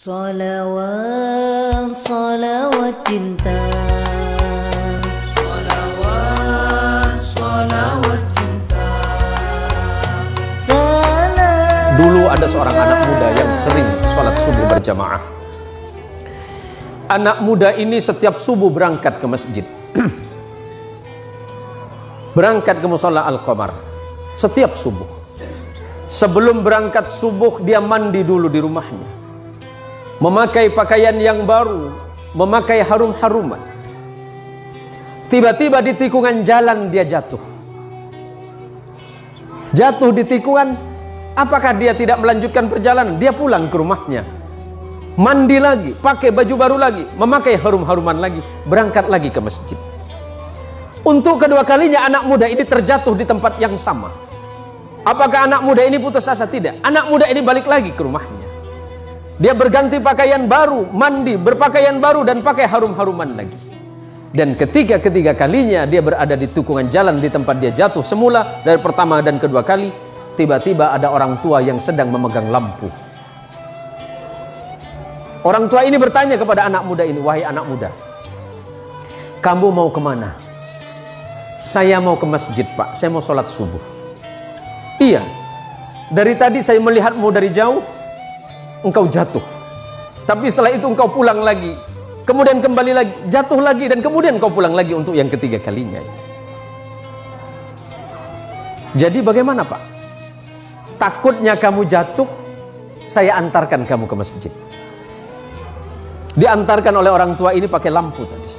Salawat, salawat cinta. Salawat, salawat cinta. Dulu ada seorang anak muda yang sering sholat subuh berjamaah. Anak muda ini setiap subuh berangkat ke masjid. Berangkat ke mushola Al-Qamar setiap subuh. Sebelum berangkat subuh dia mandi dulu di rumahnya, memakai pakaian yang baru, memakai harum-haruman. Tiba-tiba di tikungan jalan dia jatuh. Jatuh di tikungan. Apakah dia tidak melanjutkan perjalanan? Dia pulang ke rumahnya, mandi lagi, pakai baju baru lagi, memakai harum-haruman lagi, berangkat lagi ke masjid. Untuk kedua kalinya anak muda ini terjatuh di tempat yang sama. Apakah anak muda ini putus asa? Tidak. Anak muda ini balik lagi ke rumahnya. Dia berganti pakaian baru, mandi, berpakaian baru, dan pakai harum-haruman lagi. Dan ketiga kalinya dia berada di tikungan jalan di tempat dia jatuh semula, dari pertama dan kedua kali, tiba-tiba ada orang tua yang sedang memegang lampu. Orang tua ini bertanya kepada anak muda ini, "Wahai anak muda, kamu mau kemana?" "Saya mau ke masjid, Pak. Saya mau sholat subuh." "Iya, dari tadi saya melihatmu dari jauh, engkau jatuh. Tapi setelah itu engkau pulang lagi, kemudian kembali lagi, jatuh lagi, dan kemudian engkau pulang lagi untuk yang ketiga kalinya. Jadi bagaimana, Pak? Takutnya kamu jatuh, saya antarkan kamu ke masjid." Diantarkan oleh orang tua ini pakai lampu tadi.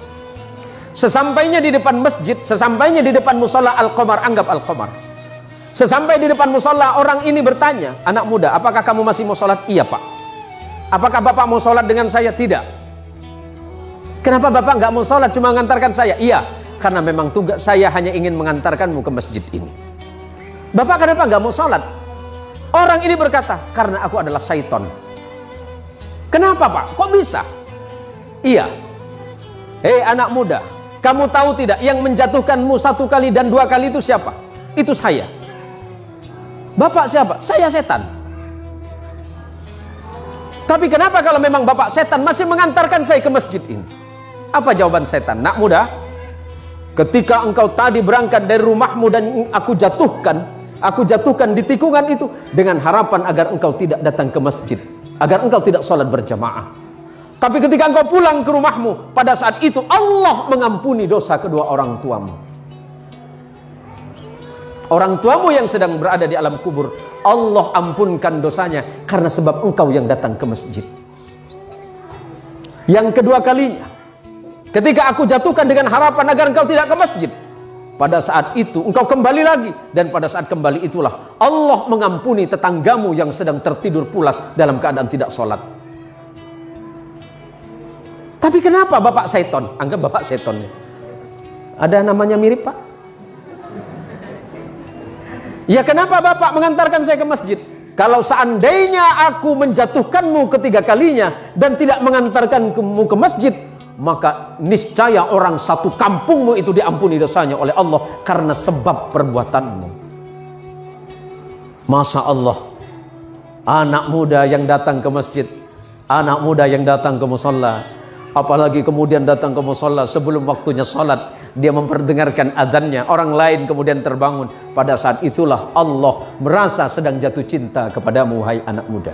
Sesampainya di depan masjid, sesampainya di depan mushola Al-Qamar, anggap Al-Qamar. Sesampai di depan mushola, orang ini bertanya, "Anak muda, apakah kamu masih mau sholat?" "Iya, Pak." "Apakah Bapak mau sholat dengan saya?" "Tidak." "Kenapa Bapak nggak mau sholat, cuma mengantarkan saya?" "Iya, karena memang tugas saya hanya ingin mengantarkanmu ke masjid ini." "Bapak kenapa nggak mau sholat?" Orang ini berkata, "Karena aku adalah syaiton." "Kenapa, Pak? Kok bisa?" "Iya. Hei anak muda, kamu tahu tidak yang menjatuhkanmu 1 kali dan 2 kali itu siapa? Itu saya." "Bapak siapa?" "Saya setan." "Tapi kenapa kalau memang Bapak setan masih mengantarkan saya ke masjid ini?" Apa jawaban setan? "Nak muda, ketika engkau tadi berangkat dari rumahmu dan aku jatuhkan di tikungan itu dengan harapan agar engkau tidak datang ke masjid, agar engkau tidak sholat berjamaah. Tapi ketika engkau pulang ke rumahmu, pada saat itu Allah mengampuni dosa kedua orang tuamu. Orang tuamu yang sedang berada di alam kubur, Allah ampunkan dosanya karena sebab engkau yang datang ke masjid. Yang kedua kalinya, ketika aku jatuhkan dengan harapan agar engkau tidak ke masjid, pada saat itu engkau kembali lagi, dan pada saat kembali itulah Allah mengampuni tetanggamu yang sedang tertidur pulas dalam keadaan tidak sholat. Tapi kenapa Bapak seton?" Anggap Bapak seton. Ada namanya mirip, Pak? "Ya, kenapa Bapak mengantarkan saya ke masjid?" "Kalau seandainya aku menjatuhkanmu ketiga kalinya dan tidak mengantarkanmu ke masjid, maka niscaya orang satu kampungmu itu diampuni dosanya oleh Allah karena sebab perbuatanmu." Masya Allah, anak muda yang datang ke masjid, anak muda yang datang ke mushola, apalagi kemudian datang ke mushola sebelum waktunya sholat, dia memperdengarkan adzannya, orang lain kemudian terbangun. Pada saat itulah Allah merasa sedang jatuh cinta kepadamu, hai anak muda.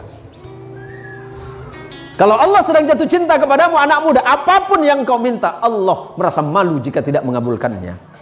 Kalau Allah sedang jatuh cinta kepadamu, anak muda, apapun yang kau minta, Allah merasa malu jika tidak mengabulkannya.